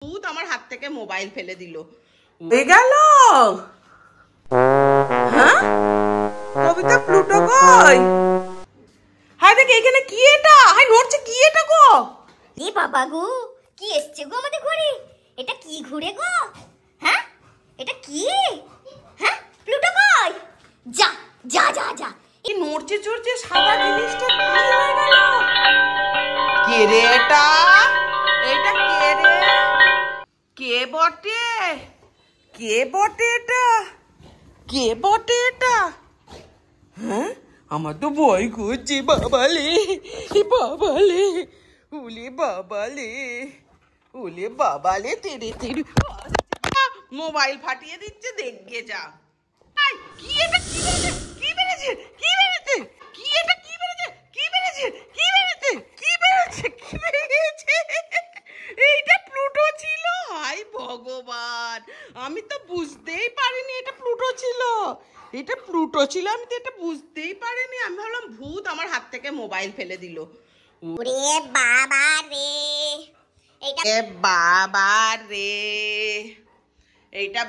ভূত আমার হাত থেকে মোবাইল ফেলে দিল। হয়ে গেল। হ্যাঁ কবিতা প্লুটো কই? হাই দেখ এখানে কি এটা? হাই নড়ছে কি এটা গো? এ বাবা গো, কি এসছে গো আমাদের ঘরে? এটা কি ঘুরে গো? হ্যাঁ এটা কি? হ্যাঁ প্লুটো কই? যা যা যা যা। এই নড়ছে চড়ছে সাদা জিনিসটা কি হয়ে গেল? কে রে এটা? এটা কে রে? কে বটে? কে বটে এটা? কে বটে এটা? হ্যাঁ আমার তো ভয় করছে বাবালে, বাবালে, উলে বাবালে, উলে বাবালে, তেরে তেরে মোবাইল ফাটিয়ে দিচ্ছে, দেখবে যা। কি এটা? কি বেড়েছে? কি বেড়েছে? কি বেড়েছে? কি এটা? কি বেড়েছে? কি বেড়েছে? কি বেড়েছে? কি বেড়েছে? কি বেড়েছে? এইটা প্লুটো ছিল। হাই ভগবান, আমি তো বুঝতেই পারিনি এটা প্লুটো ছিল। এটা প্লুটো ছিল, আমি তো এটা বুঝতেই পারিনি। আমি ভাবলাম ভূত আমার হাত থেকে মোবাইল ফেলে দিল। ওরে বাবা রে, এ বাবা রে, এইটা